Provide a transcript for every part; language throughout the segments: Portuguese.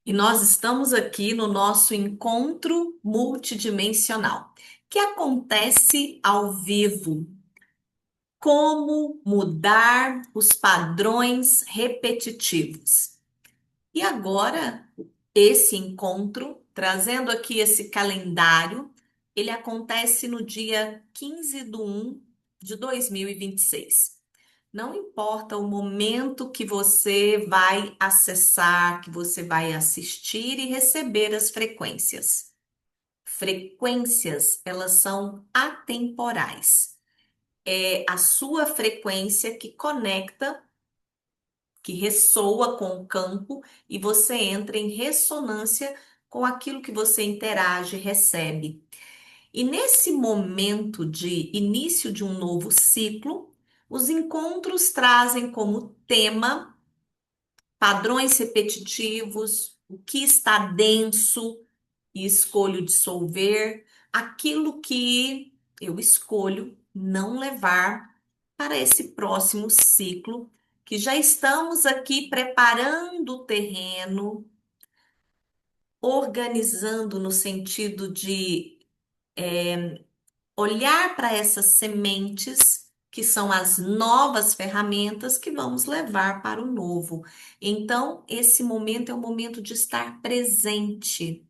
E nós estamos aqui no nosso encontro multidimensional, que acontece ao vivo. Como mudar os padrões repetitivos? E agora, esse encontro, trazendo aqui esse calendário, ele acontece no dia 15/1 de 2026. Não importa o momento que você vai acessar, que você vai assistir e receber as frequências. Frequências, elas são atemporais. É a sua frequência que conecta, que ressoa com o campo e você entra em ressonância com aquilo que você interage, recebe. E nesse momento de início de um novo ciclo, os encontros trazem como tema padrões repetitivos, o que está denso e escolho dissolver, aquilo que eu escolho não levar para esse próximo ciclo, que já estamos aqui preparando o terreno, organizando no sentido de olhar para essas sementes, que são as novas ferramentas que vamos levar para o novo. Então, esse momento é o momento de estar presente,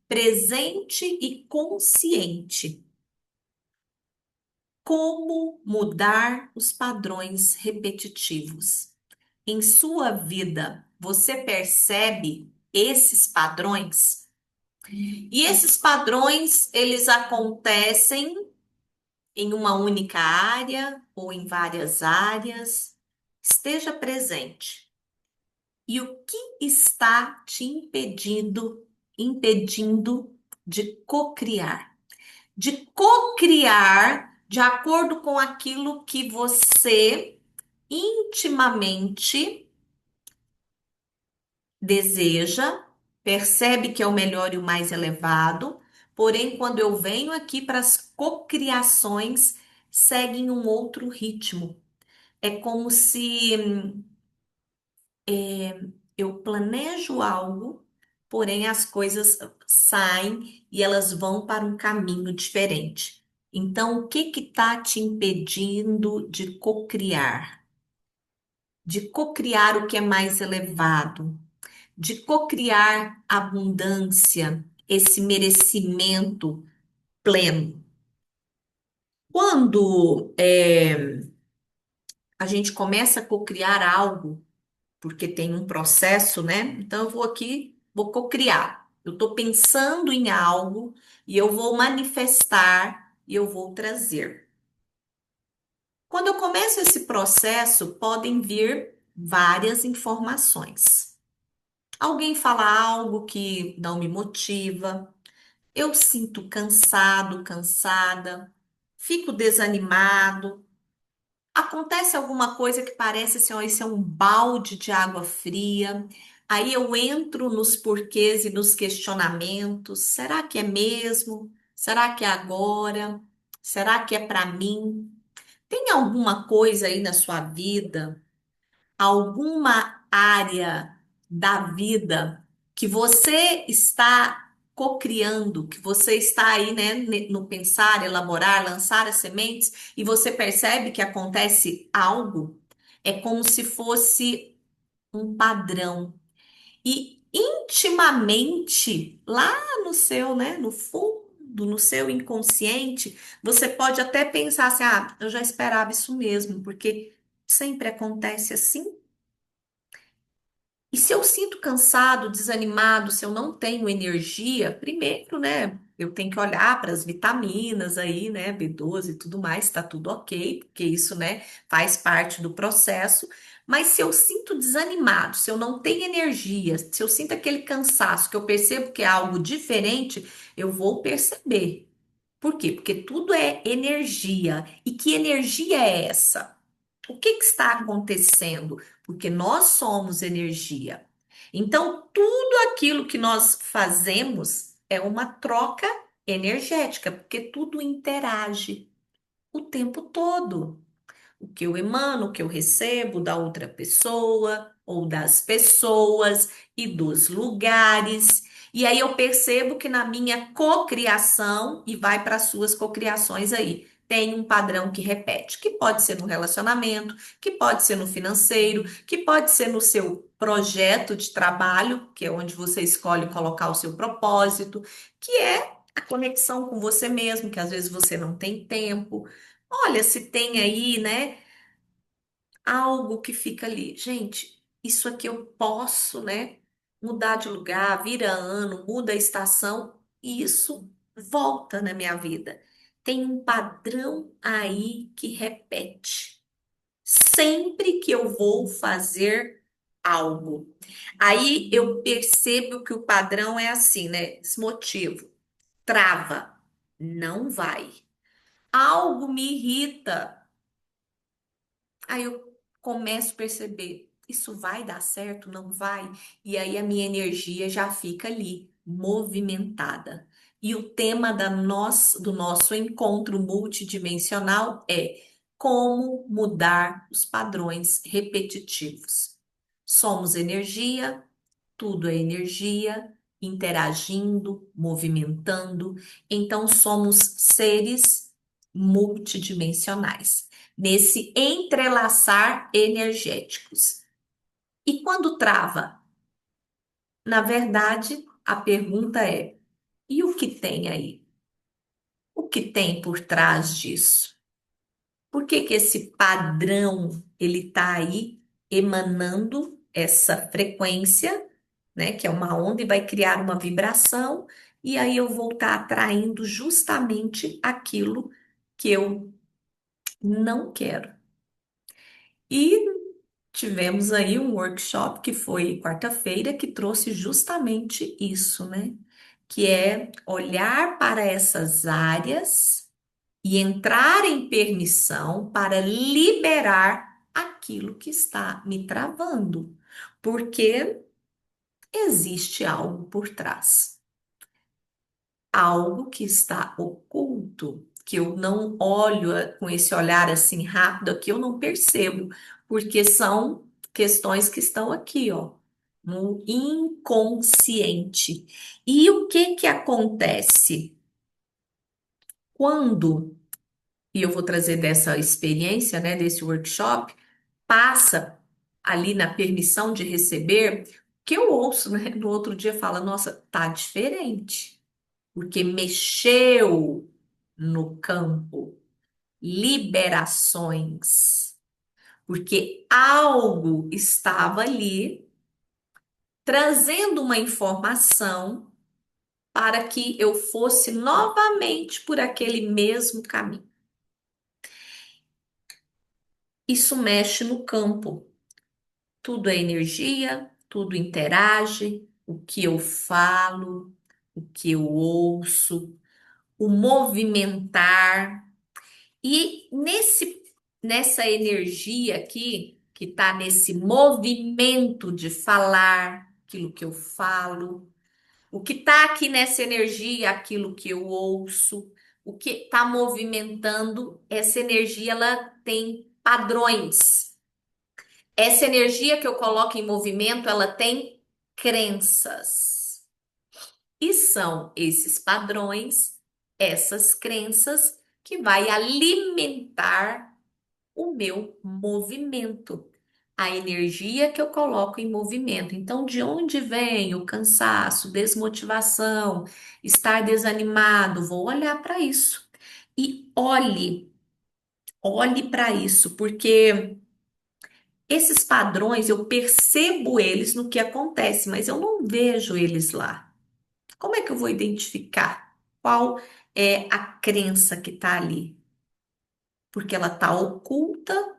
presente e consciente. Como mudar os padrões repetitivos? Em sua vida, você percebe esses padrões? E esses padrões, eles acontecem em uma única área ou em várias áreas. Esteja presente. E o que está te impedindo de cocriar? De cocriar de acordo com aquilo que você intimamente deseja, percebe que é o melhor e o mais elevado, porém, quando eu venho aqui para as cocriações, seguem um outro ritmo. É como se eu planejo algo, porém as coisas saem e elas vão para um caminho diferente. Então, o que está te impedindo de cocriar? De cocriar o que é mais elevado? De cocriar abundância, esse merecimento pleno? Quando a gente começa a cocriar algo, porque tem um processo, né? Então eu vou aqui, vou cocriar. Eu estou pensando em algo e eu vou manifestar e eu vou trazer. Quando eu começo esse processo, podem vir várias informações. Alguém fala algo que não me motiva, eu sinto cansado, cansada, fico desanimado. Acontece alguma coisa que parece assim, ó, isso é um balde de água fria. Aí eu entro nos porquês e nos questionamentos. Será que é mesmo? Será que é agora? Será que é para mim? Tem alguma coisa aí na sua vida, alguma área da vida que você está cocriando, que você está aí, né, no pensar, elaborar, lançar as sementes e você percebe que acontece algo? É como se fosse um padrão. E intimamente, lá no seu, né, no fundo, no seu inconsciente, você pode até pensar assim: ah, eu já esperava isso mesmo, porque sempre acontece assim. E se eu sinto cansado, desanimado, se eu não tenho energia, primeiro, né, eu tenho que olhar para as vitaminas aí, né, B12 e tudo mais, tá tudo ok, porque isso, né, faz parte do processo. Mas se eu sinto desanimado, se eu não tenho energia, se eu sinto aquele cansaço, que eu percebo que é algo diferente, eu vou perceber. Por quê? Porque tudo é energia. E que energia é essa? O que que está acontecendo? Porque nós somos energia. Então, tudo aquilo que nós fazemos é uma troca energética, porque tudo interage o tempo todo. O que eu emano, o que eu recebo da outra pessoa, ou das pessoas e dos lugares. E aí eu percebo que na minha cocriação, e vai para as suas cocriações aí, tem um padrão que repete, que pode ser no relacionamento, que pode ser no financeiro, que pode ser no seu projeto de trabalho, que é onde você escolhe colocar o seu propósito, que é a conexão com você mesmo, que às vezes você não tem tempo. Olha, se tem aí, né, algo que fica ali. Gente, isso aqui eu posso, né, mudar de lugar, vira ano, muda a estação, e isso volta na minha vida. Tem um padrão aí que repete. Sempre que eu vou fazer algo. Aí eu percebo que o padrão é assim, né? Desmotivo, trava, não vai. Algo me irrita. Aí eu começo a perceber, isso vai dar certo? Não vai? E aí a minha energia já fica ali, movimentada. E o tema do nosso encontro multidimensional é como mudar os padrões repetitivos. Somos energia, tudo é energia, interagindo, movimentando. Então, somos seres multidimensionais, nesse entrelaçar energéticos. E quando trava? Na verdade, a pergunta é: e o que tem aí? O que tem por trás disso? Por que que esse padrão ele está aí emanando essa frequência, né, que é uma onda e vai criar uma vibração, e aí eu vou estar atraindo justamente aquilo que eu não quero. E tivemos aí um workshop que foi quarta-feira que trouxe justamente isso, né? Que é olhar para essas áreas e entrar em permissão para liberar aquilo que está me travando, porque existe algo por trás, algo que está oculto, que eu não olho com esse olhar assim rápido aqui, eu não percebo, porque são questões que estão aqui, ó, no inconsciente. E o que que acontece quando, e eu vou trazer dessa experiência, né, desse workshop, passa ali na permissão de receber, que eu ouço, né, no outro dia fala, nossa, tá diferente, porque mexeu no campo, liberações, porque algo estava ali trazendo uma informação para que eu fosse novamente por aquele mesmo caminho. Isso mexe no campo. Tudo é energia, tudo interage, o que eu falo, o que eu ouço, o movimentar. E nessa energia aqui, que está nesse movimento de falar, aquilo que eu falo, o que está aqui nessa energia, aquilo que eu ouço, o que está movimentando, essa energia, ela tem padrões. Essa energia que eu coloco em movimento, ela tem crenças. E são esses padrões, essas crenças, que vai alimentar o meu movimento, a energia que eu coloco em movimento. Então, de onde vem o cansaço, desmotivação, estar desanimado? Vou olhar para isso. E olhe para isso, porque esses padrões eu percebo eles no que acontece, mas eu não vejo eles lá. Como é que eu vou identificar qual é a crença que está ali? Porque ela está oculta.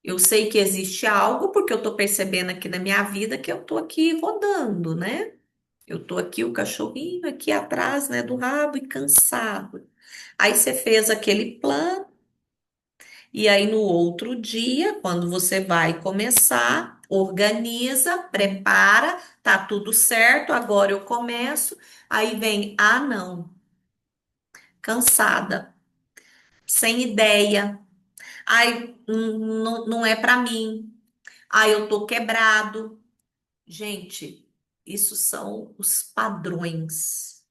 Eu sei que existe algo porque eu estou percebendo aqui na minha vida que eu estou aqui rodando, né? Eu estou aqui, o cachorrinho aqui atrás, né, do rabo e cansado. Aí você fez aquele plano. E aí, no outro dia, quando você vai começar, organiza, prepara, tá tudo certo, agora eu começo. Aí vem, ah, não, cansada, sem ideia. Ai, não, não é para mim. Ah, eu tô quebrado. Gente, isso são os padrões.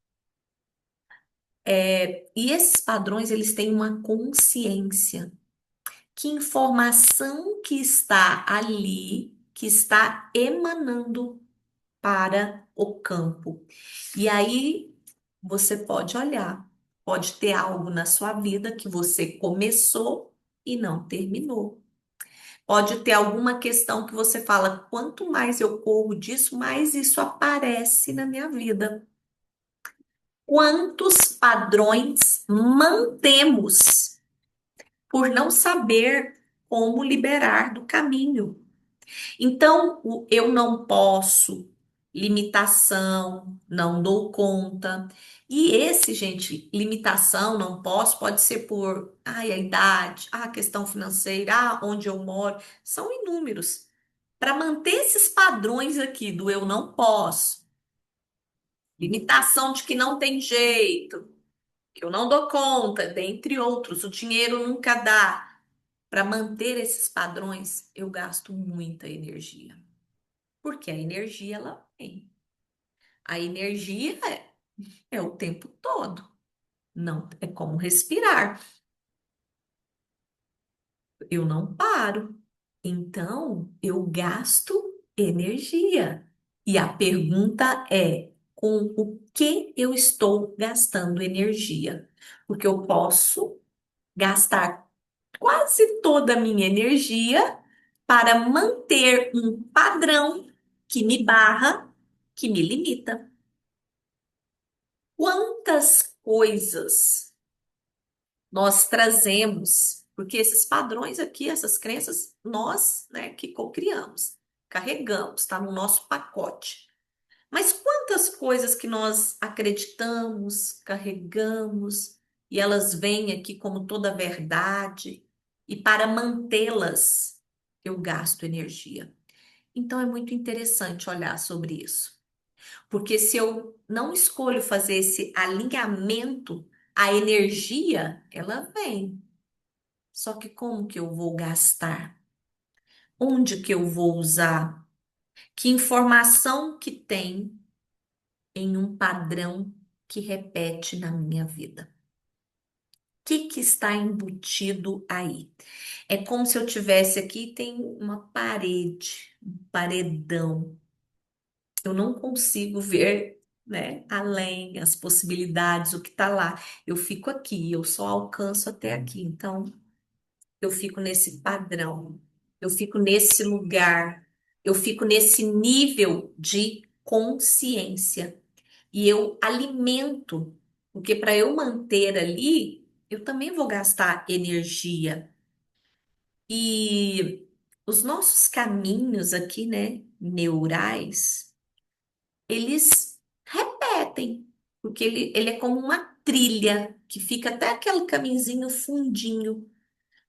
E esses padrões, eles têm uma consciência. Que informação que está ali, que está emanando para o campo. E aí você pode olhar, pode ter algo na sua vida que você começou e não terminou. Pode ter alguma questão que você fala, quanto mais eu corro disso, mais isso aparece na minha vida. Quantos padrões mantemos por não saber como liberar do caminho? Então, o eu não posso, limitação, não dou conta. E esse, gente, limitação, não posso, pode ser por ai, a idade, a questão financeira, onde eu moro, são inúmeros. Para manter esses padrões aqui do eu não posso, limitação de que não tem jeito, que eu não dou conta, dentre outros, o dinheiro nunca dá. Para manter esses padrões, eu gasto muita energia. Porque a energia, ela vem. A energia é o tempo todo. Não, é como respirar. Eu não paro. Então, eu gasto energia. E a pergunta é: com o que eu estou gastando energia? Porque eu posso gastar quase toda a minha energia para manter um padrão que me barra, que me limita. Quantas coisas nós trazemos, porque esses padrões aqui, essas crenças, nós, né, que co-criamos, carregamos, está no nosso pacote. Mas quantas coisas que nós acreditamos, carregamos, e elas vêm aqui como toda verdade, e para mantê-las, eu gasto energia. Então é muito interessante olhar sobre isso. Porque se eu não escolho fazer esse alinhamento, a energia, ela vem. Só que como que eu vou gastar? Onde que eu vou usar? Que informação que tem em um padrão que repete na minha vida? O que que está embutido aí? É como se eu tivesse aqui, tem uma parede, um paredão. Eu não consigo ver, né, além as possibilidades, o que está lá. Eu fico aqui, eu só alcanço até aqui. Então, eu fico nesse padrão, eu fico nesse lugar, eu fico nesse nível de consciência. E eu alimento, porque para eu manter ali, eu também vou gastar energia. E os nossos caminhos aqui, né, neurais, eles repetem, porque ele é como uma trilha que fica até aquele caminhozinho fundinho. O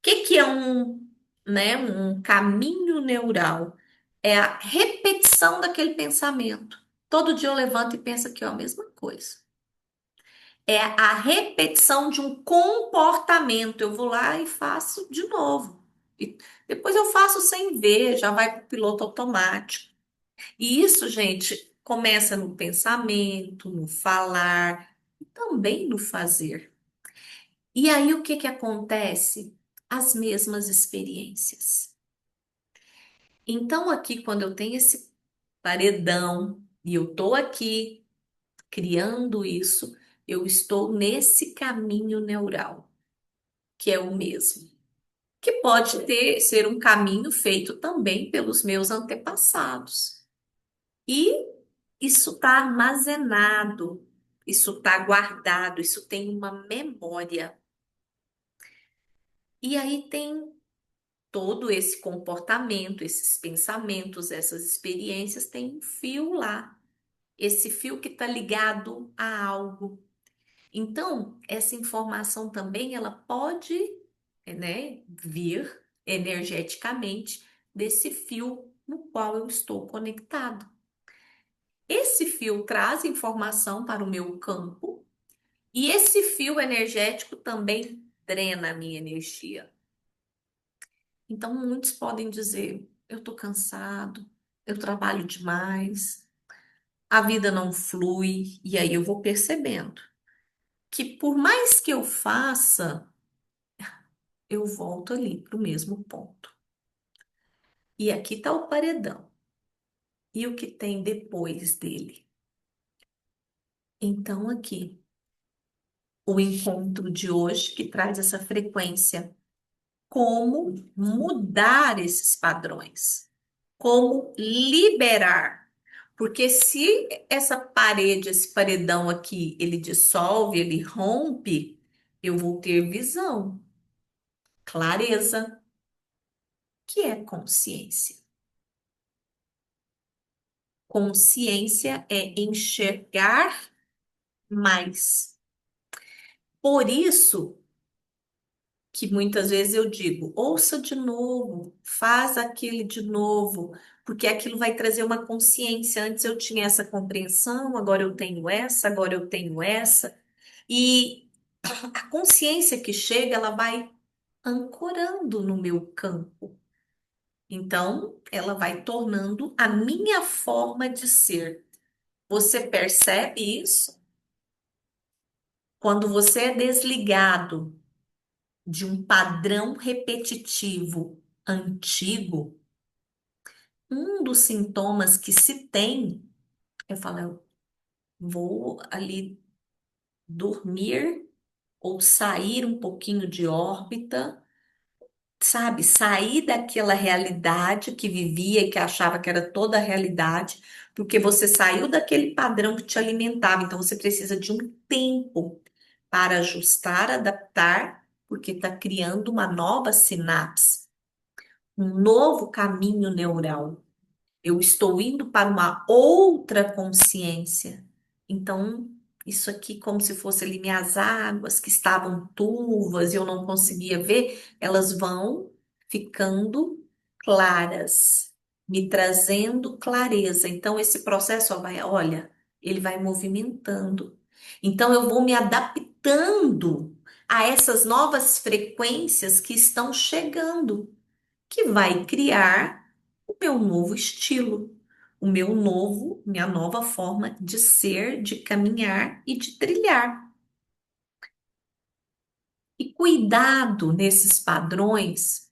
que que é um caminho neural? É a repetição daquele pensamento. Todo dia eu levanto e penso aqui, ó, a mesma coisa. É a repetição de um comportamento. Eu vou lá e faço de novo. E depois eu faço sem ver, já vai para o piloto automático. E isso, gente, começa no pensamento, no falar e também no fazer. E aí o que que acontece? As mesmas experiências. Então, aqui, quando eu tenho esse paredão e eu estou aqui criando isso, eu estou nesse caminho neural, que é o mesmo. Que pode ser um caminho feito também pelos meus antepassados. E isso está armazenado, isso está guardado, isso tem uma memória. E aí tem todo esse comportamento, esses pensamentos, essas experiências, tem um fio lá. Esse fio que está ligado a algo. Então, essa informação também ela pode, né, vir energeticamente desse fio no qual eu estou conectado. Esse fio traz informação para o meu campo e esse fio energético também drena a minha energia. Então, muitos podem dizer: eu tô cansado, eu trabalho demais, a vida não flui, e aí eu vou percebendo que por mais que eu faça, eu volto ali pro mesmo ponto. E aqui tá o paredão. E o que tem depois dele? Então, aqui, o encontro de hoje que traz essa frequência. Como mudar esses padrões? Como liberar? Porque se essa parede, esse paredão aqui, ele dissolve, ele rompe, eu vou ter visão, clareza, que é consciência. Consciência é enxergar mais. Por isso que muitas vezes eu digo, ouça de novo, faz aquele de novo, porque aquilo vai trazer uma consciência. Antes eu tinha essa compreensão, agora eu tenho essa, agora eu tenho essa. E a consciência que chega, ela vai ancorando no meu campo. Então, ela vai tornando a minha forma de ser. Você percebe isso? Quando você é desligado de um padrão repetitivo antigo, um dos sintomas que se tem, eu falo, eu vou ali dormir ou sair um pouquinho de órbita, sabe? Sair daquela realidade que vivia e que achava que era toda a realidade, porque você saiu daquele padrão que te alimentava. Então você precisa de um tempo para ajustar, adaptar, porque está criando uma nova sinapse, um novo caminho neural. Eu estou indo para uma outra consciência. Então, isso aqui, como se fosse ali minhas águas que estavam turvas e eu não conseguia ver, elas vão ficando claras, me trazendo clareza. Então, esse processo, ó, vai, olha, ele vai movimentando. Então, eu vou me adaptando a essas novas frequências que estão chegando, que vai criar o meu novo estilo, minha nova forma de ser, de caminhar e de trilhar. E cuidado nesses padrões,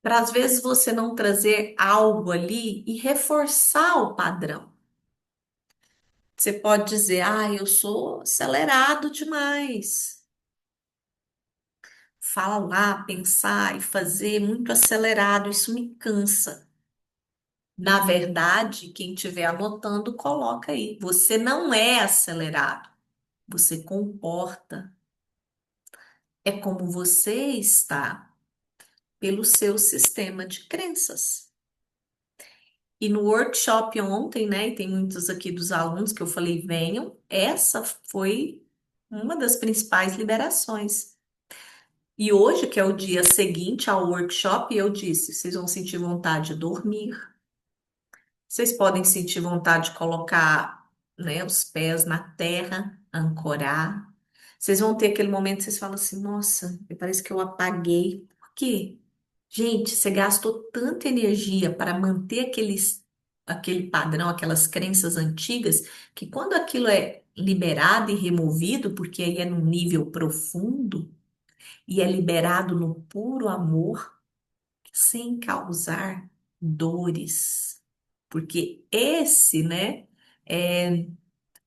para às vezes você não trazer algo ali e reforçar o padrão. Você pode dizer, ah, eu sou acelerado demais. Falar, pensar e fazer muito acelerado, isso me cansa. Na verdade, quem estiver anotando, coloca aí. Você não é acelerado, você comporta. É como você está pelo seu sistema de crenças. E no workshop ontem, né, e tem muitos aqui dos alunos que eu falei, venham, essa foi uma das principais liberações. E hoje, que é o dia seguinte ao workshop, eu disse, vocês vão sentir vontade de dormir. Vocês podem sentir vontade de colocar, né, os pés na terra, ancorar. Vocês vão ter aquele momento que vocês falam assim: nossa, parece que eu apaguei. Por quê? Gente, você gastou tanta energia para manter aquele padrão, aquelas crenças antigas, que quando aquilo é liberado e removido, porque aí é num nível profundo e é liberado no puro amor, sem causar dores. Porque esse, né, é,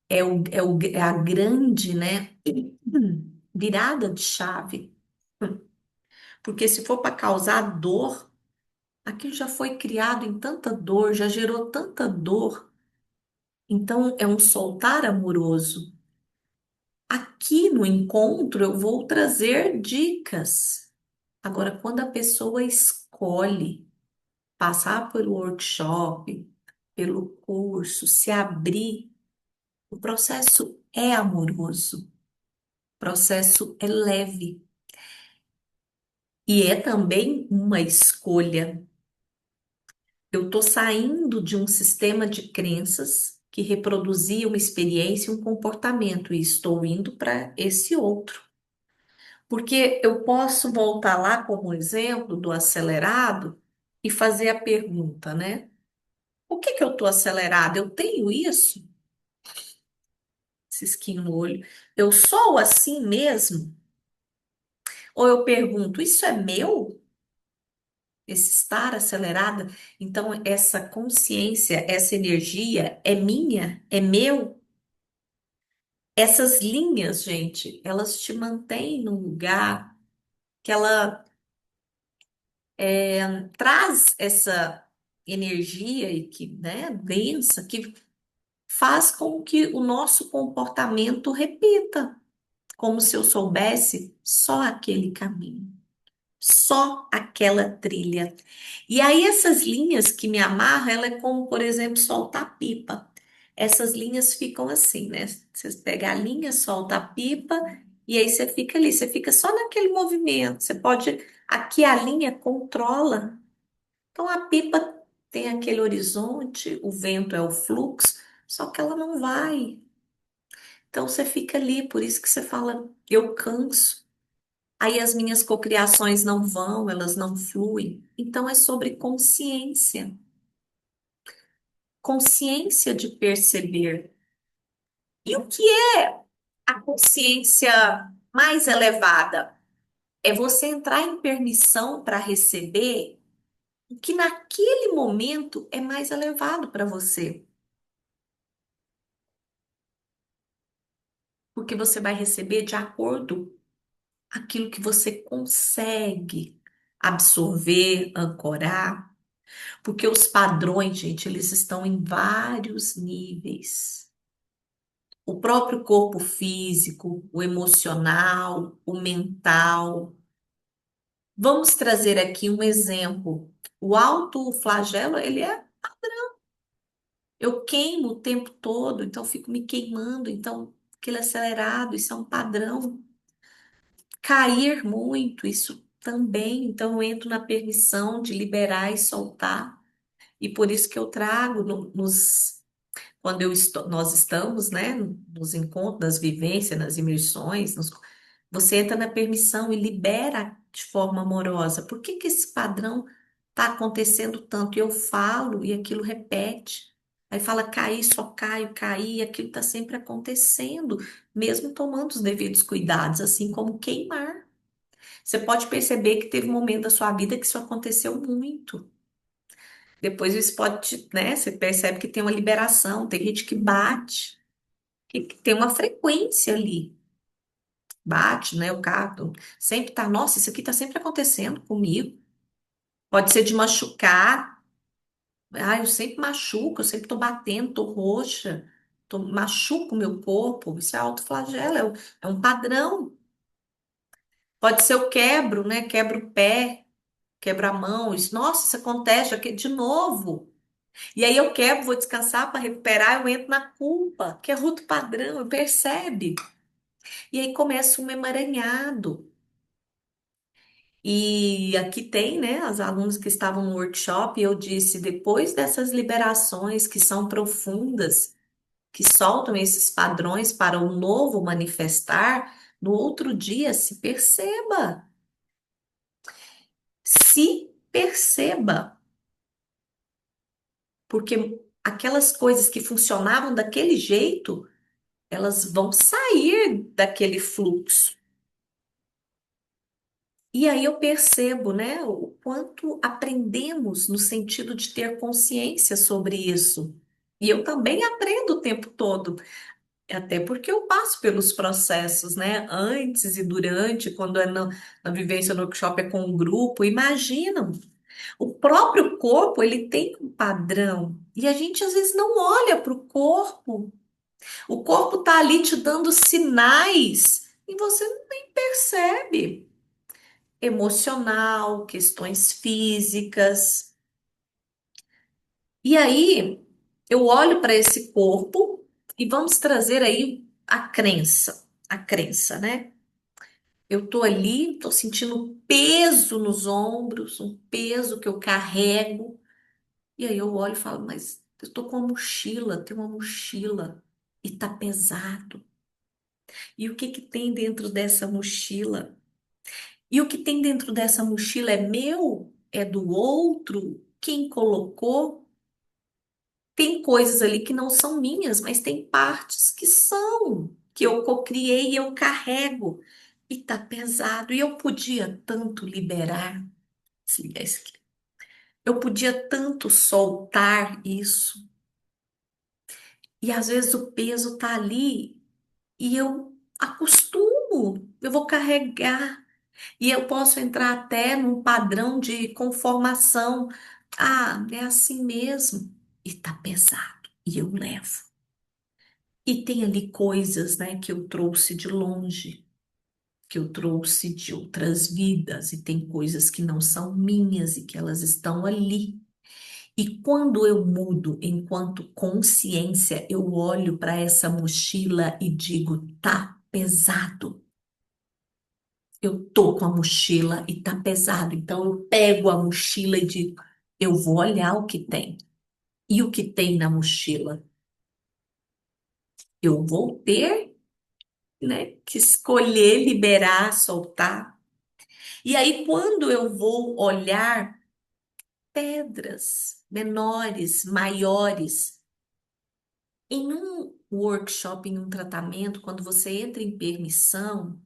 é a grande, né, virada de chave. Porque se for para causar dor, aquilo já foi criado em tanta dor, já gerou tanta dor. Então, é um soltar amoroso. Aqui no encontro, eu vou trazer dicas. Agora, quando a pessoa escolhe passar pelo workshop, pelo curso, se abrir, o processo é amoroso, o processo é leve e é também uma escolha. Eu estou saindo de um sistema de crenças que reproduzia uma experiência e um comportamento e estou indo para esse outro. Porque eu posso voltar lá como exemplo do acelerado. e fazer a pergunta, né? Por que que eu tô acelerada? Eu tenho isso? Cisquinho no olho. Eu sou assim mesmo? Ou eu pergunto, isso é meu? Esse estar acelerada? Então, essa consciência, essa energia é minha? É meu? Essas linhas, gente, elas te mantêm num lugar que ela traz essa energia e que, né, densa, que faz com que o nosso comportamento repita, como se eu soubesse só aquele caminho, só aquela trilha. E aí essas linhas que me amarram, ela é como, por exemplo, soltar pipa. Essas linhas ficam assim, né? Você pega a linha, solta a pipa e aí você fica ali, você fica só naquele movimento. Você pode, aqui a linha controla. Então a pipa tem aquele horizonte, o vento é o fluxo, só que ela não vai. Então você fica ali, por isso que você fala, eu canso. Aí as minhas cocriações não vão, elas não fluem. Então é sobre consciência, consciência de perceber. E o que é a consciência mais elevada? É você entrar em permissão para receber o que naquele momento é mais elevado para você. Porque você vai receber de acordo aquilo que você consegue absorver, ancorar. Porque os padrões, gente, eles estão em vários níveis. O próprio corpo físico, o emocional, o mental. Vamos trazer aqui um exemplo. O autoflagelo, ele é, eu queimo o tempo todo, então fico me queimando, então aquele acelerado, isso é um padrão. Cair muito, isso também, então eu entro na permissão de liberar e soltar. E por isso que eu trago quando nós estamos, né, nos encontros, nas vivências, nas imersões, você entra na permissão e libera de forma amorosa. Por que que esse padrão está acontecendo tanto? E eu falo e aquilo repete. Aí fala, cair, só caio, cair, e aquilo está sempre acontecendo, mesmo tomando os devidos cuidados, assim como queimar. Você pode perceber que teve um momento da sua vida que isso aconteceu muito. Depois isso pode, né? Você percebe que tem uma liberação, tem gente que bate, que tem uma frequência ali. Bate, né? O carro sempre tá, nossa, isso aqui tá sempre acontecendo comigo. Pode ser de machucar. Ah, eu sempre machuco, eu sempre tô batendo, tô roxa, machuco o meu corpo. Isso é autoflagelo, é um padrão. Pode ser eu quebro, né? Quebro o pé, quebro a mão. Isso, nossa, isso acontece aqui de novo. E aí eu quebro, vou descansar para recuperar, eu entro na culpa, que é outro padrão, percebe? E aí começa um emaranhado. E aqui tem, né, as alunos que estavam no workshop, e eu disse, depois dessas liberações que são profundas, que soltam esses padrões para o novo manifestar, no outro dia se perceba, porque aquelas coisas que funcionavam daquele jeito, elas vão sair daquele fluxo. E aí eu percebo, né, o quanto aprendemos no sentido de ter consciência sobre isso. E eu também aprendo o tempo todo, até porque eu passo pelos processos, né, antes e durante, quando é na vivência no workshop é com um grupo. Imaginam, o próprio corpo, ele tem um padrão. E a gente às vezes não olha para o corpo. O corpo está ali te dando sinais e você nem percebe. Emocional, questões físicas. E aí, eu olho para esse corpo e vamos trazer aí a crença, né? Eu tô ali, tô sentindo um peso nos ombros, um peso que eu carrego. E aí eu olho e falo, mas eu tô com uma mochila, tem uma mochila e tá pesado. E o que que tem dentro dessa mochila? E o que tem dentro dessa mochila é meu? é do outro, quem colocou, tem coisas ali que não são minhas, mas tem partes que são, que eu cocriei e eu carrego. E tá pesado. E eu podia tanto liberar. Desligar isso aqui. Eu podia tanto soltar isso. E às vezes o peso tá ali e eu acostumo, eu vou carregar. E eu posso entrar até num padrão de conformação. Ah, é assim mesmo. E tá pesado. E eu levo. E tem ali coisas, né, que eu trouxe de longe, que eu trouxe de outras vidas, e tem coisas que não são minhas e que elas estão ali. E quando eu mudo enquanto consciência, eu olho para essa mochila e digo, tá pesado. Eu tô com a mochila e tá pesado. Então eu pego a mochila e digo, eu vou olhar o que tem. E o que tem na mochila? Eu vou ter, né, que escolher, liberar, soltar. E aí, quando eu vou olhar pedras menores, maiores, em um workshop, em um tratamento, quando você entra em permissão,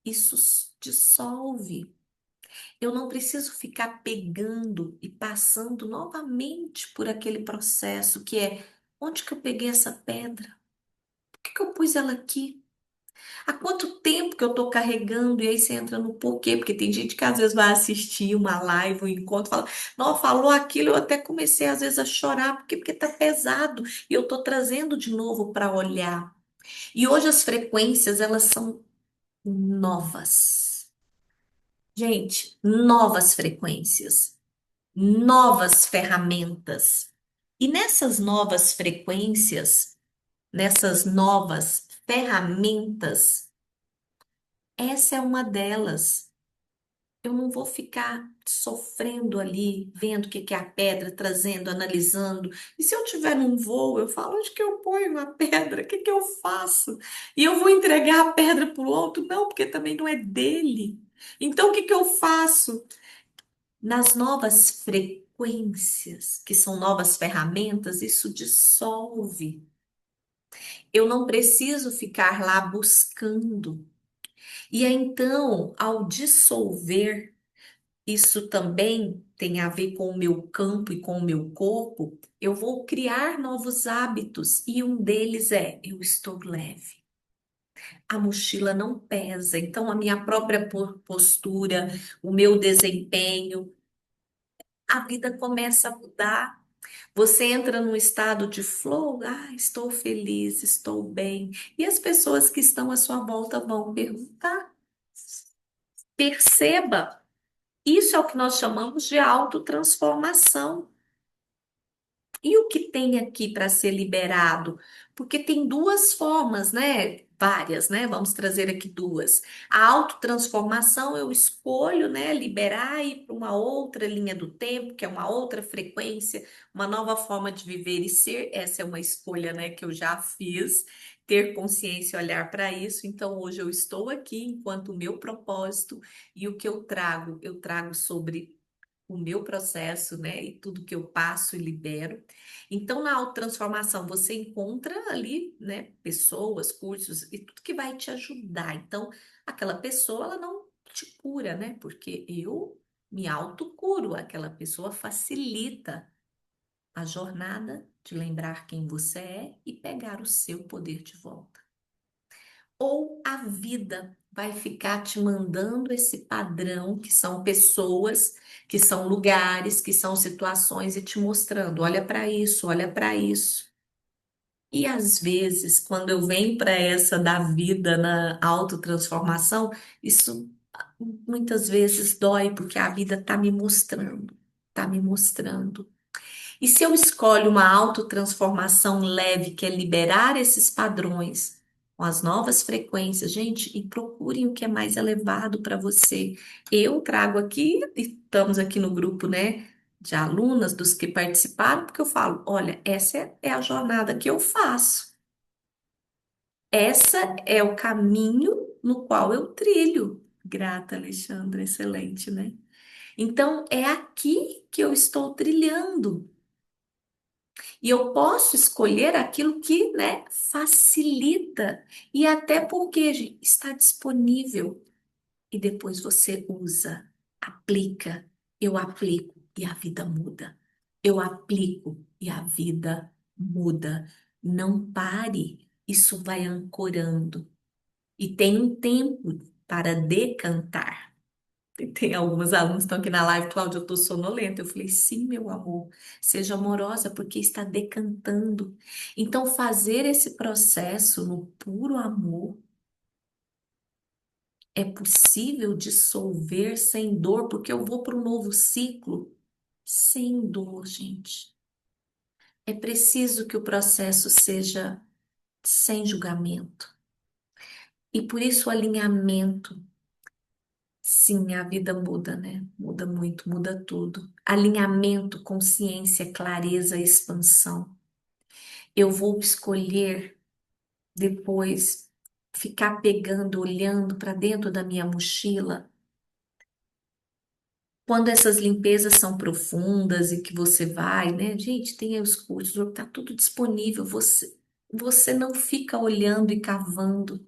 isso dissolve. Eu não preciso ficar pegando e passando novamente por aquele processo que é: onde que eu peguei essa pedra? Por que que eu pus ela aqui? Há quanto tempo que eu estou carregando? E aí você entra no porquê, porque tem gente que às vezes vai assistir uma live, um encontro, fala, não, falou aquilo, eu até comecei às vezes a chorar, porque tá pesado, e eu estou trazendo de novo para olhar. E hoje as frequências, elas são novas. Gente, novas frequências, novas ferramentas. E nessas novas frequências, nessas novas ferramentas, essa é uma delas. Eu não vou ficar sofrendo ali, vendo o que que é a pedra, trazendo, analisando. E se eu tiver num voo, eu falo, onde que eu ponho a pedra? O que que eu faço? E eu vou entregar a pedra para o outro? Não, porque também não é dele. Então, o que que eu faço? Nas novas frequências, que são novas ferramentas, isso dissolve. Eu não preciso ficar lá buscando. E aí, então, ao dissolver, isso também tem a ver com o meu campo e com o meu corpo. Eu vou criar novos hábitos e um deles é: eu estou leve. A mochila não pesa, então a minha própria postura, o meu desempenho, a vida começa a mudar. Você entra num estado de flow, ah, estou feliz, estou bem. E as pessoas que estão à sua volta vão perguntar. Perceba, isso é o que nós chamamos de autotransformação. E o que tem aqui para ser liberado? Porque tem duas formas, né? Várias, né? Vamos trazer aqui duas. A autotransformação eu escolho, né, liberar e ir para uma outra linha do tempo, que é uma outra frequência, uma nova forma de viver e ser. Essa é uma escolha, né, que eu já fiz. Ter consciência e olhar para isso. Então, hoje eu estou aqui enquanto o meu propósito e o que eu trago sobre o meu processo, né, e tudo que eu passo e libero. Então, na autotransformação, você encontra ali, né, pessoas, cursos e tudo que vai te ajudar. Então, aquela pessoa, ela não te cura, né, porque eu me autocuro, aquela pessoa facilita a jornada de lembrar quem você é e pegar o seu poder de volta. Ou a vida vai ficar te mandando esse padrão, que são pessoas, que são lugares, que são situações, e te mostrando: olha para isso, olha para isso. E às vezes, quando eu venho para essa da vida na autotransformação, isso muitas vezes dói, porque a vida está me mostrando, está me mostrando. E se eu escolho uma autotransformação leve, que é liberar esses padrões com as novas frequências, gente, e procurem o que é mais elevado para você. Eu trago aqui, e estamos aqui no grupo, né, de alunas, dos que participaram, porque eu falo, olha, essa é a jornada que eu faço. Essa é o caminho no qual eu trilho. Grata, Alexandra, excelente, né? Então, é aqui que eu estou trilhando. E eu posso escolher aquilo que, né, facilita. E até porque, gente, está disponível. E depois você usa, aplica. Eu aplico e a vida muda. Eu aplico e a vida muda. Não pare. Isso vai ancorando. E tem um tempo para decantar. Tem alguns alunos que estão aqui na live, Cláudia, eu estou sonolenta. Eu falei, sim, meu amor, seja amorosa, porque está decantando. Então, fazer esse processo no puro amor é possível dissolver sem dor, porque eu vou para um novo ciclo sem dor, gente. É preciso que o processo seja sem julgamento. E por isso o alinhamento. Sim, a vida muda, né? Muda muito, muda tudo. Alinhamento, consciência, clareza, expansão. Eu vou escolher depois ficar pegando, olhando para dentro da minha mochila. Quando essas limpezas são profundas e que você vai, né? Gente, tem aí os cursos, tá tudo disponível. Você não fica olhando e cavando.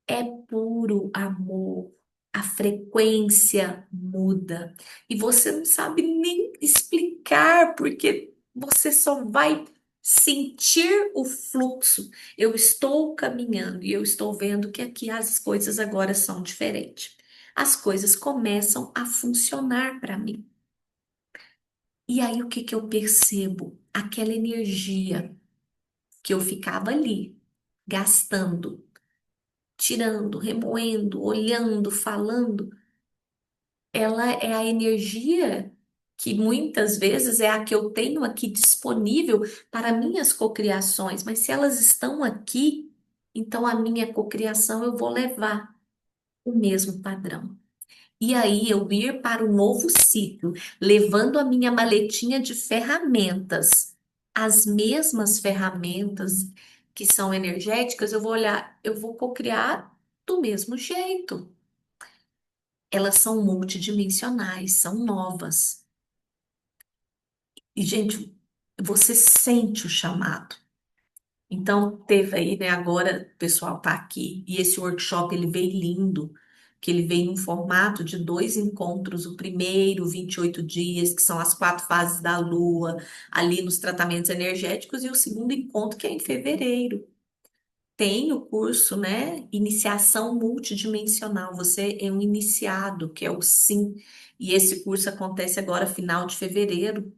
É puro amor. A frequência muda. E você não sabe nem explicar, porque você só vai sentir o fluxo. Eu estou caminhando e eu estou vendo que aqui as coisas agora são diferentes. As coisas começam a funcionar para mim. E aí o que que eu percebo? Aquela energia que eu ficava ali, gastando, tirando, remoendo, olhando, falando, ela é a energia que muitas vezes é a que eu tenho aqui disponível para minhas cocriações, mas se elas estão aqui, então a minha cocriação eu vou levar o mesmo padrão. E aí eu ir para o novo ciclo, levando a minha maletinha de ferramentas, as mesmas ferramentas que são energéticas, eu vou olhar, eu vou cocriar do mesmo jeito. Elas são multidimensionais, são novas. E, gente, você sente o chamado. Então, teve aí, né? Agora o pessoal tá aqui. E esse workshop, ele veio lindo. Que ele veio em formato de dois encontros. O primeiro, 28 dias, que são as quatro fases da Lua, ali nos tratamentos energéticos. E o segundo encontro, que é em fevereiro. Tem o curso, né? Iniciação multidimensional. Você é um iniciado, que é o SIM. E esse curso acontece agora, final de fevereiro.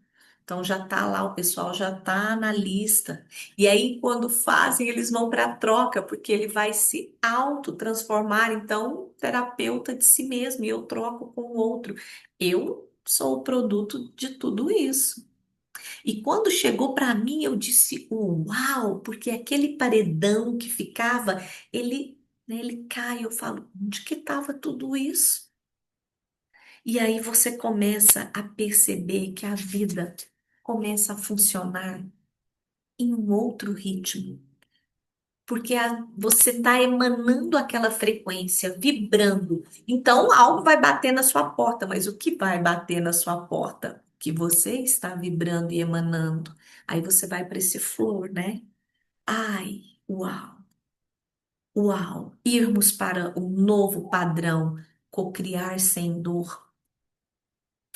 Então já tá lá, o pessoal já tá na lista. E aí, quando fazem, eles vão para a troca, porque ele vai se autotransformar, então, terapeuta de si mesmo, e eu troco com o outro. Eu sou o produto de tudo isso. E quando chegou para mim, eu disse, uau, porque aquele paredão que ficava, ele, né, ele cai. Eu falo, onde que estava tudo isso? E aí você começa a perceber que a vida começa a funcionar em um outro ritmo. Porque você está emanando aquela frequência, vibrando. Então, algo vai bater na sua porta, mas o que vai bater na sua porta? Que você está vibrando e emanando. Aí você vai para esse flor, né? Ai, uau, uau. Irmos para um novo padrão, cocriar sem dor.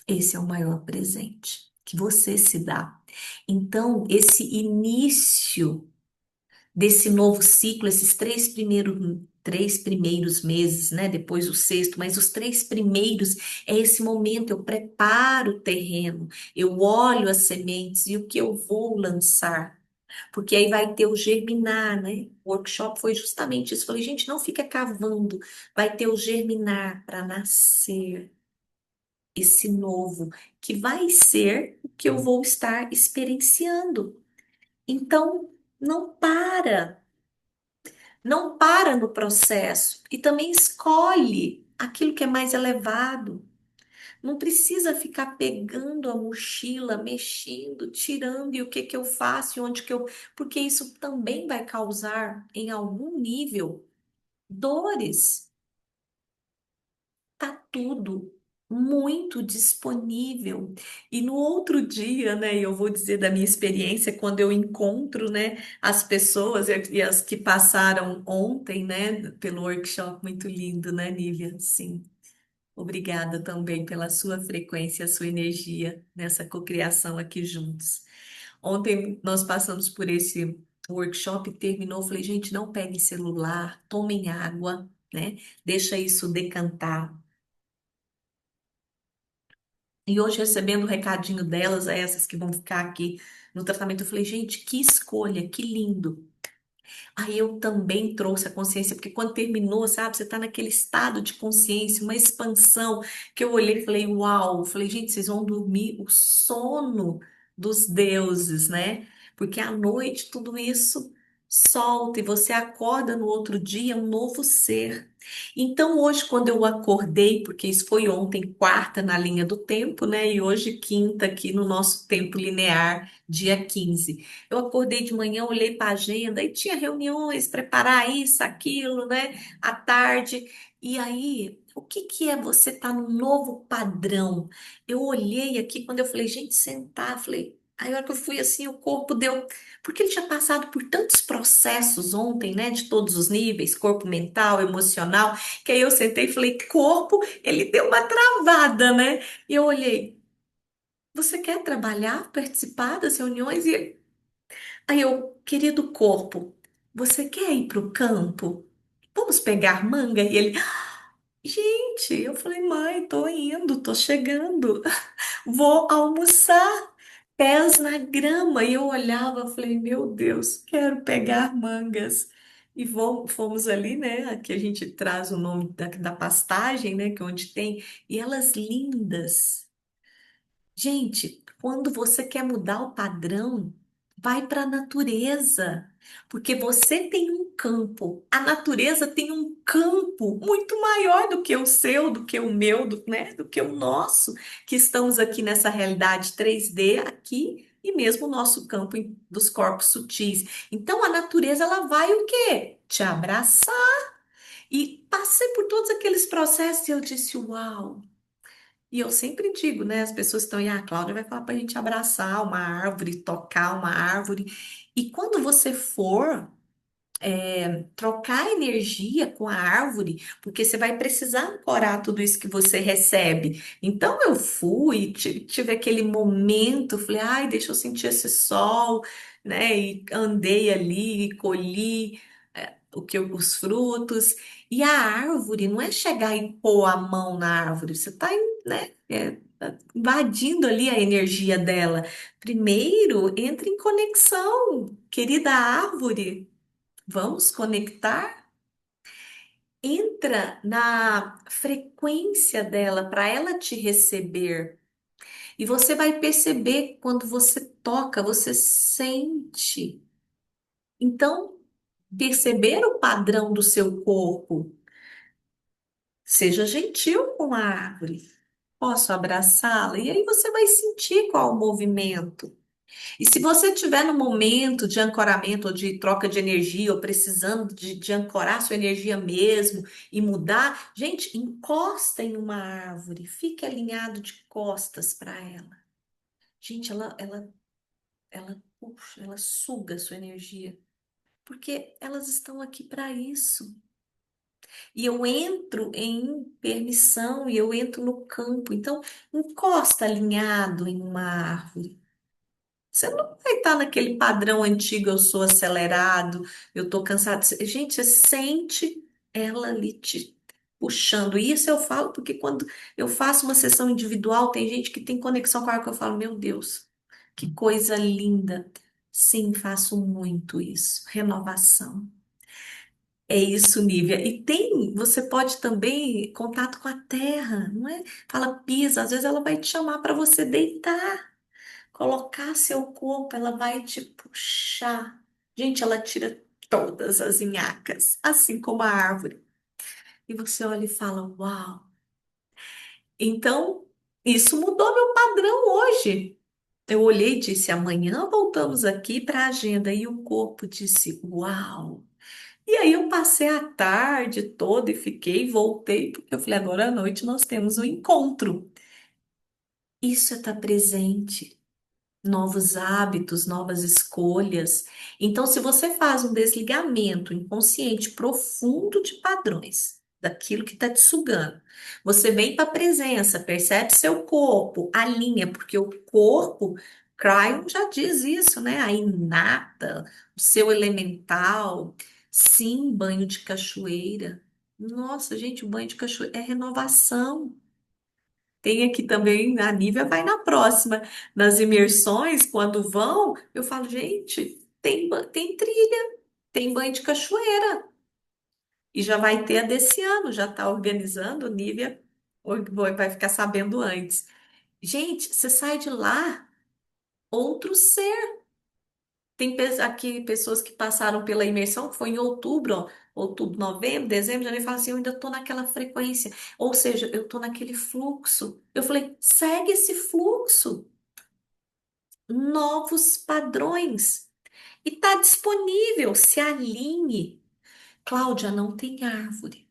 Esse é o maior presente que você se dá. Então, esse início desse novo ciclo, esses três primeiros meses, né? Depois o sexto, mas os três primeiros é esse momento, eu preparo o terreno, eu olho as sementes e o que eu vou lançar. Porque aí vai ter o germinar, né? O workshop foi justamente isso. Falei, gente, não fica cavando, vai ter o germinar para nascer esse novo, que vai ser o que eu vou estar experienciando. Então, não para. Não para no processo e também escolhe aquilo que é mais elevado. Não precisa ficar pegando a mochila, mexendo, tirando e o que que eu faço, e onde que eu, porque isso também vai causar em algum nível dores. Tá tudo. muito disponível. E no outro dia, né, eu vou dizer da minha experiência quando eu encontro, né, as pessoas e as que passaram ontem, né, pelo workshop muito lindo, né, Nívia? Sim. Obrigada também pela sua frequência, a sua energia nessa cocriação aqui juntos. Ontem nós passamos por esse workshop, terminou, eu falei, gente, não peguem celular, tomem água, né? Deixa isso decantar. E hoje, recebendo o recadinho delas, essas que vão ficar aqui no tratamento, eu falei, gente, que escolha, que lindo. Aí eu também trouxe a consciência, porque quando terminou, sabe, você está naquele estado de consciência, uma expansão, que eu olhei e falei, uau, falei, gente, vocês vão dormir o sono dos deuses, né? Porque à noite tudo isso solta e você acorda no outro dia um novo ser. Então hoje, quando eu acordei, porque isso foi ontem, quarta na linha do tempo, né? E hoje, quinta, aqui no nosso tempo linear, dia 15. Eu acordei de manhã, olhei para a agenda e tinha reuniões, preparar isso, aquilo, né? À tarde. E aí, o que que é você estar num novo padrão? Eu olhei aqui quando eu falei, gente, sentar, falei. Aí, a hora que eu fui assim, o corpo deu. Porque ele tinha passado por tantos processos ontem, né? De todos os níveis, corpo mental, emocional, que aí eu sentei e falei, corpo, ele deu uma travada, né? E eu olhei, você quer trabalhar, participar das reuniões? E aí eu, querido corpo, você quer ir para o campo? Vamos pegar manga? E ele, gente, eu falei, mãe, tô indo, tô chegando, vou almoçar, pés na grama. E eu olhava, falei, meu Deus, quero pegar mangas. E fomos ali, né? Aqui a gente traz o nome da pastagem, né? Que é onde tem, e elas lindas. Gente, quando você quer mudar o padrão, vai para a natureza, porque você tem um campo, a natureza tem um campo muito maior do que o seu, do que o meu, né, do que o nosso, que estamos aqui nessa realidade 3D aqui e mesmo o nosso campo dos corpos sutis. Então a natureza ela vai o quê? Te abraçar. E passei por todos aqueles processos e eu disse, uau. E eu sempre digo, né? As pessoas estão aí, a Cláudia vai falar para a gente abraçar uma árvore, tocar uma árvore. E quando você for trocar energia com a árvore, porque você vai precisar ancorar tudo isso que você recebe. Então eu fui, tive aquele momento, falei, ai, deixa eu sentir esse sol, né? E andei ali, e colhi os frutos. E a árvore não é chegar e pôr a mão na árvore, você está, né? Invadindo ali a energia dela. Primeiro, entre em conexão, querida árvore. Vamos conectar? Entra na frequência dela para ela te receber. E você vai perceber quando você toca, você sente. Então, perceber o padrão do seu corpo. Seja gentil com a árvore. Posso abraçá-la? E aí você vai sentir qual o movimento. E se você estiver no momento de ancoramento ou de troca de energia, ou precisando de ancorar sua energia mesmo e mudar, gente, encosta em uma árvore, fique alinhado de costas para ela. Gente, ela puxa, ela suga a sua energia, porque elas estão aqui para isso. E eu entro em permissão e eu entro no campo. Então, encosta alinhado em uma árvore. Você não vai estar naquele padrão antigo, eu sou acelerado, eu estou cansado. Gente, você sente ela ali te puxando. E isso eu falo porque quando eu faço uma sessão individual, tem gente que tem conexão com a água que eu falo, meu Deus, que coisa linda. Sim, faço muito isso. Renovação. É isso, Nívia. E tem, você pode também contato com a terra, não é? Fala, pisa, às vezes ela vai te chamar para você deitar. Colocar seu corpo, ela vai te puxar. Gente, ela tira todas as minhacas, assim como a árvore. E você olha e fala: Uau! Então, isso mudou meu padrão hoje. Eu olhei e disse: amanhã voltamos aqui para a agenda. E o corpo disse: uau! E aí eu passei a tarde toda e fiquei, voltei, porque eu falei: agora à noite nós temos um encontro. Isso é estar presente. Novos hábitos, novas escolhas. Então, se você faz um desligamento inconsciente profundo de padrões, daquilo que está te sugando, você vem para a presença, percebe seu corpo, alinha, porque o corpo, Cryon já diz isso, né? A inata, o seu elemental, sim, banho de cachoeira. Nossa, gente, o banho de cachoeira é renovação. Tem aqui também, a Nívia vai na próxima. Nas imersões, quando vão, eu falo, gente, tem trilha, tem banho de cachoeira. E já vai ter a desse ano, já está organizando, Nívia vai ficar sabendo antes. Gente, você sai de lá, outro ser. Tem aqui pessoas que passaram pela imersão, que foi em outubro, ó, outubro, novembro, dezembro, janeiro, falam assim, eu ainda estou naquela frequência. Ou seja, eu estou naquele fluxo. Eu falei, segue esse fluxo. Novos padrões. E está disponível, se alinhe. Cláudia, não tem árvore.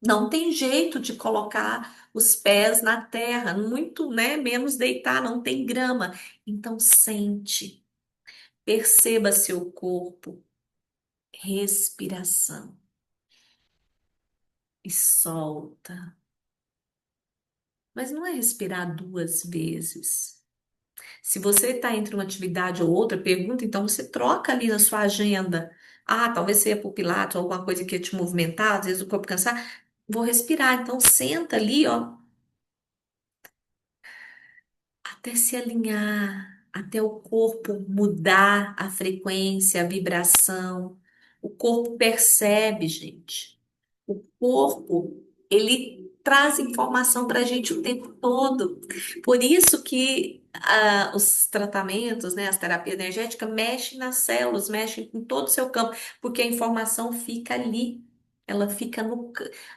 Não tem jeito de colocar os pés na terra, muito, né, menos deitar, não tem grama. Então sente, perceba seu corpo, respiração e solta. Mas não é respirar duas vezes. Se você está entre uma atividade ou outra, pergunta, então você troca ali na sua agenda. Ah, talvez você ia para o Pilates ou alguma coisa que ia te movimentar, às vezes o corpo cansar. Vou respirar. Então senta ali, ó, até se alinhar, até o corpo mudar a frequência, a vibração. O corpo percebe, gente. O corpo, ele traz informação para a gente o tempo todo. Por isso que os tratamentos, né, as terapias energéticas mexem nas células, mexem em todo o seu campo, porque a informação fica ali, ela fica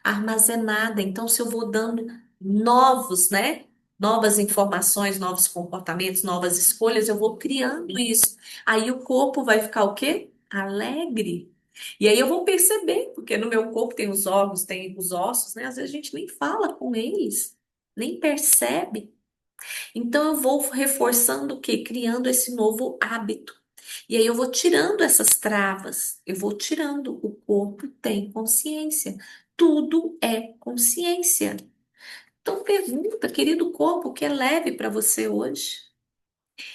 armazenada. Então, se eu vou dando novos, né, novas informações, novos comportamentos, novas escolhas, eu vou criando isso. Aí o corpo vai ficar o quê? Alegre. E aí eu vou perceber, porque no meu corpo tem os órgãos, tem os ossos, né? Às vezes a gente nem fala com eles, nem percebe. Então eu vou reforçando o quê? Criando esse novo hábito. E aí eu vou tirando essas travas, eu vou tirando. O corpo tem consciência. Tudo é consciência. Então pergunta, querido corpo, o que é leve para você hoje?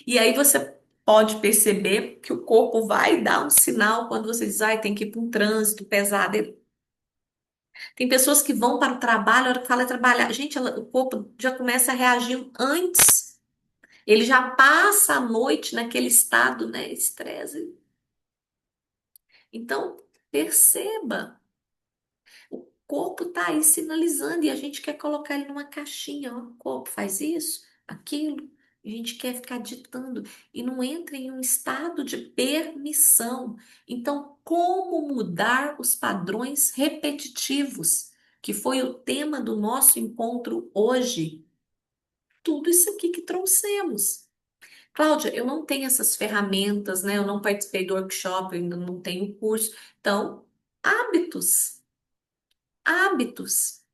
E aí você pode perceber que o corpo vai dar um sinal quando você diz, ai, tem que ir para um trânsito pesado. Tem pessoas que vão para o trabalho, a hora que fala é trabalhar. Gente, o corpo já começa a reagir antes. Ele já passa a noite naquele estado, né? Estresse. Então, perceba. O corpo está aí sinalizando e a gente quer colocar ele numa caixinha. Ó, o corpo faz isso, aquilo. A gente quer ficar ditando e não entra em um estado de permissão. Então, como mudar os padrões repetitivos, que foi o tema do nosso encontro hoje? Tudo isso aqui que trouxemos. Cláudia, eu não tenho essas ferramentas, né? Eu não participei do workshop, eu ainda não tenho curso. Então, hábitos. Hábitos.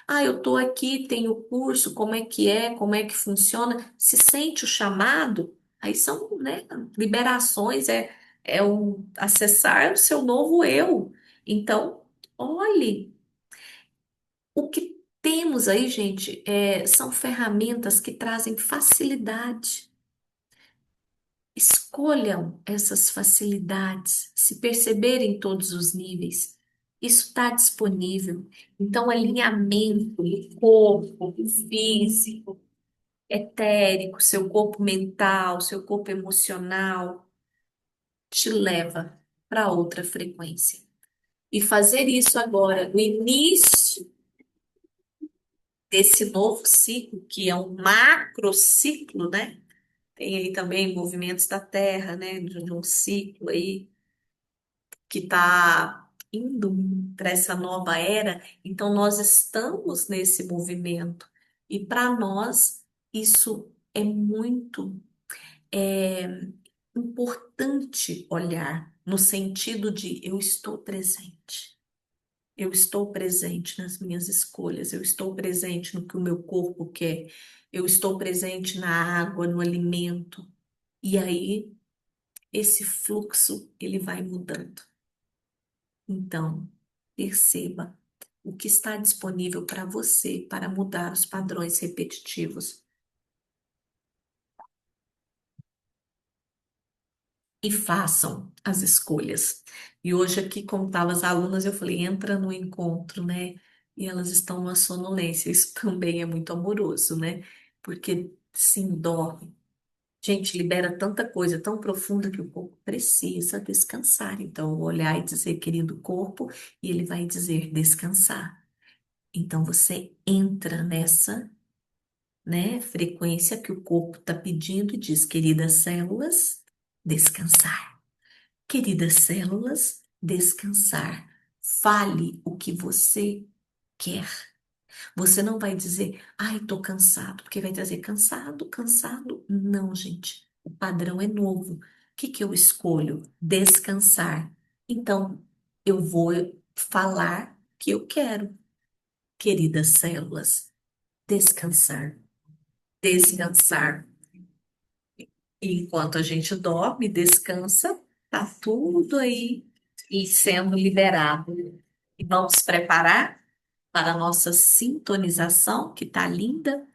Ah, eu tô aqui, tenho curso, como é que funciona? Se sente o chamado? Aí são, né, liberações, é o acessar o seu novo eu. Então, olhe, o que temos aí, gente, são ferramentas que trazem facilidade. Escolham essas facilidades, se perceber em todos os níveis. Isso está disponível. Então, alinhamento do corpo, físico, etérico, seu corpo mental, seu corpo emocional, te leva para outra frequência. E fazer isso agora, no início desse novo ciclo, que é um macro ciclo, né? Tem aí também movimentos da Terra, né? De um ciclo aí que está indo para essa nova era, então nós estamos nesse movimento. E para nós, isso é muito. É importante olhar no sentido de eu estou presente. Eu estou presente nas minhas escolhas, eu estou presente no que o meu corpo quer, eu estou presente na água, no alimento. E aí, esse fluxo, ele vai mudando. Então, perceba o que está disponível para você para mudar os padrões repetitivos e façam as escolhas. E hoje aqui, como estavam as alunas, eu falei, entra no encontro, né? E elas estão numa sonolência. Isso também é muito amoroso, né? Porque sim, dorme. Gente, libera tanta coisa tão profunda que o corpo precisa descansar. Então, eu vou olhar e dizer, querido corpo, e ele vai dizer descansar. Então, você entra nessa, né, frequência que o corpo está pedindo e diz, queridas células, descansar. Queridas células, descansar. Fale o que você quer. Você não vai dizer, ai, tô cansado, porque vai trazer cansado, cansado. Não, gente. O padrão é novo. O que que eu escolho? Descansar. Então, eu vou falar o que eu quero. Queridas células, descansar. Descansar. E enquanto a gente dorme, descansa, tá tudo aí e sendo liberado. E vamos preparar para a nossa sintonização, que tá linda.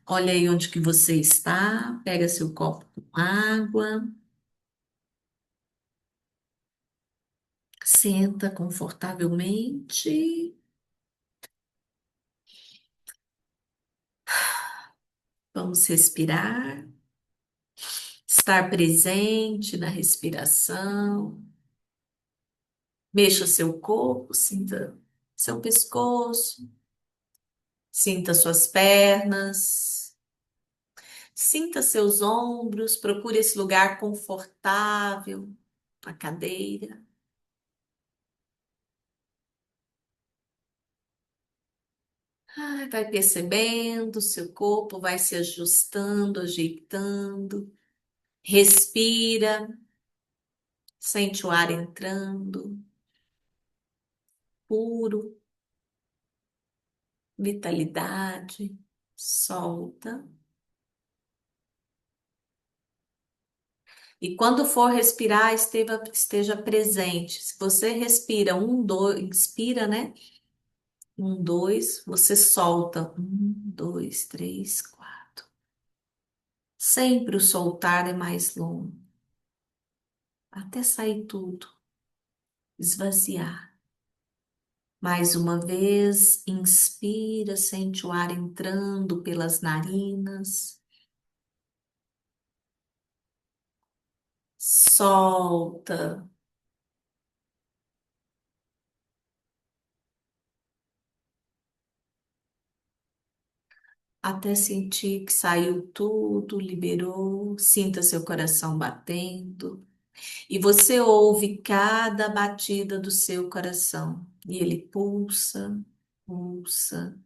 Olha aí onde que você está, pega seu copo com água, senta confortavelmente. Vamos respirar, estar presente na respiração. Mexa seu corpo, sinta seu pescoço, sinta suas pernas. Sinta seus ombros, procure esse lugar confortável, a cadeira. Ai, vai percebendo, seu corpo vai se ajustando, ajeitando. Respira, sente o ar entrando, puro, vitalidade. Solta. E quando for respirar, esteja presente. Se você respira um, dois, inspira, né? Um, dois, você solta. Um, dois, três, quatro. Sempre o soltar é mais longo, até sair tudo, esvaziar. Mais uma vez, inspira, sente o ar entrando pelas narinas. Solta, até sentir que saiu tudo, liberou. Sinta seu coração batendo. E você ouve cada batida do seu coração. E ele pulsa, pulsa.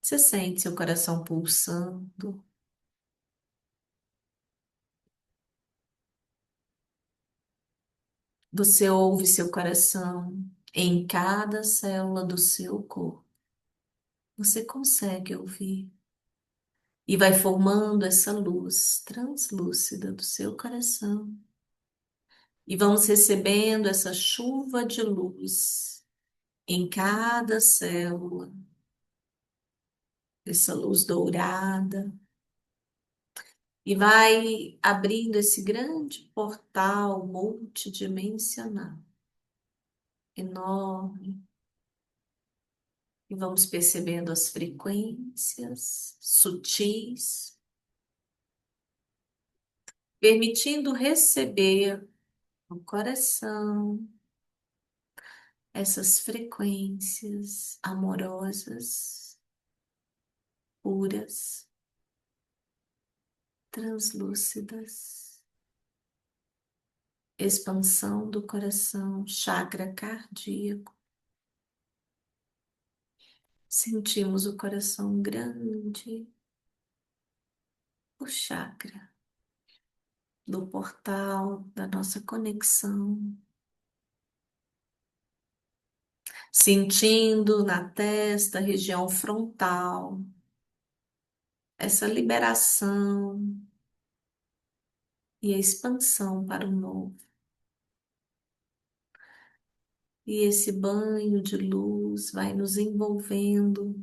Você sente seu coração pulsando. Você ouve seu coração em cada célula do seu corpo. Você consegue ouvir. E vai formando essa luz translúcida do seu coração. E vamos recebendo essa chuva de luz em cada célula, essa luz dourada. E vai abrindo esse grande portal multidimensional, enorme. E vamos percebendo as frequências sutis, permitindo receber no coração essas frequências amorosas, puras, translúcidas, expansão do coração, chakra cardíaco. Sentimos o coração grande, o chakra. do portal da nossa conexão, sentindo na testa, região frontal, essa liberação e a expansão para o novo. E esse banho de luz vai nos envolvendo,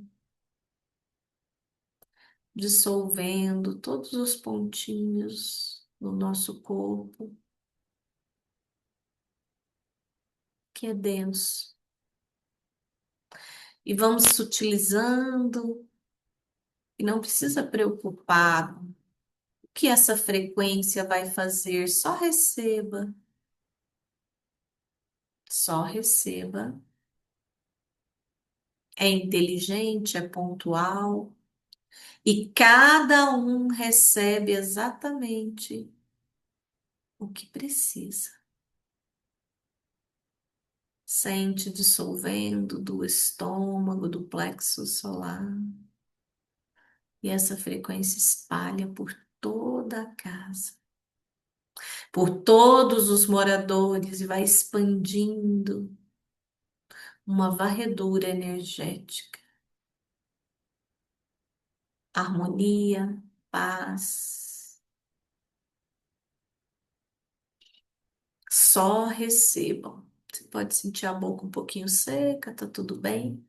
dissolvendo todos os pontinhos no nosso corpo, que é denso. E vamos sutilizando, e não precisa preocupar o que essa frequência vai fazer, só receba, só receba. É inteligente, é pontual, e cada um recebe exatamente o que precisa. Sente dissolvendo do estômago, do plexo solar. E essa frequência espalha por toda a casa, por todos os moradores e vai expandindo uma varredura energética, harmonia, paz. Só recebam. Você pode sentir a boca um pouquinho seca, tá tudo bem.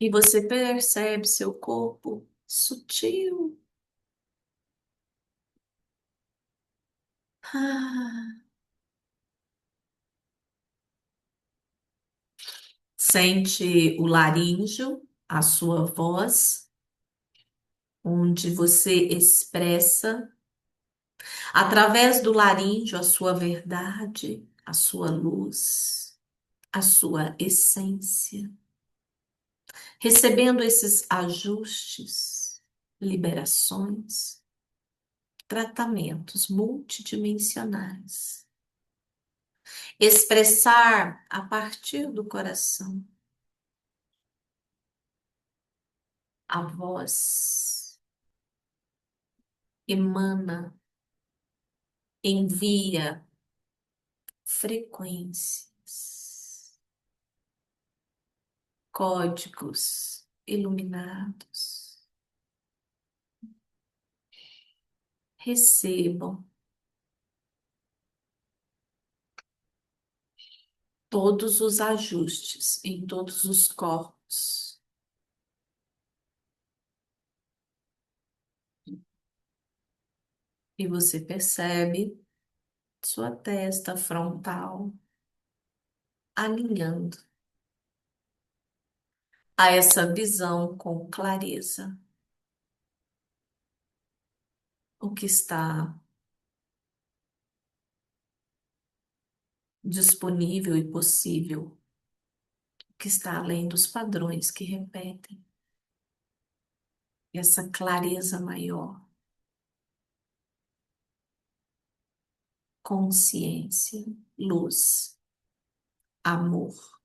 E você percebe seu corpo sutil. Ah, sente o laríngeo, a sua voz, onde você expressa através do laríngeo a sua verdade, a sua luz, a sua essência, recebendo esses ajustes, liberações, tratamentos multidimensionais. Expressar a partir do coração a voz emana, envia frequências, códigos iluminados. Recebam todos os ajustes em todos os corpos. E você percebe sua testa frontal alinhando a essa visão com clareza. O que está disponível e possível, o que está além dos padrões que repetem. Essa clareza maior, consciência, luz, amor.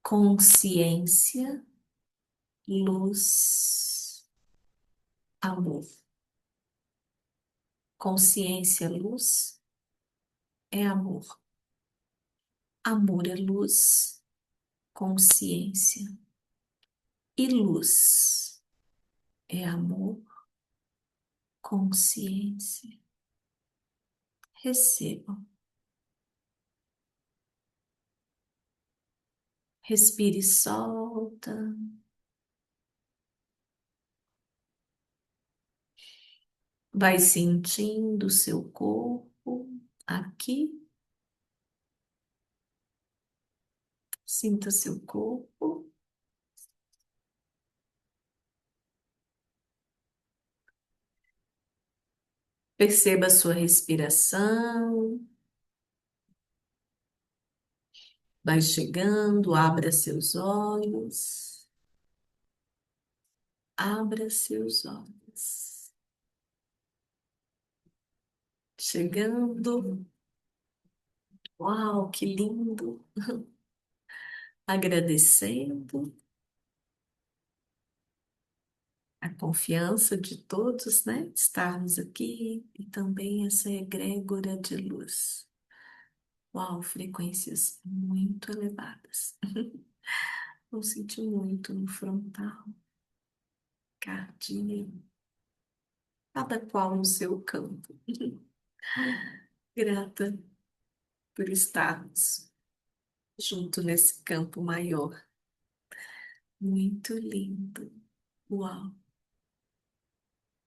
Consciência, luz, amor. Consciência, luz é amor. Amor é luz, consciência e luz é amor, consciência. Recebam. Respire e solta. Vai sentindo o seu corpo aqui. Sinta seu corpo. Perceba a sua respiração. Vai chegando, abra seus olhos. Abra seus olhos. Chegando. Uau, que lindo! Agradecendo. a confiança de todos, né? Estarmos aqui e também essa egrégora de luz. Uau, frequências muito elevadas. Eu senti muito no frontal, cardíaco, cada qual no seu campo. Grata por estarmos junto nesse campo maior. Muito lindo. Uau.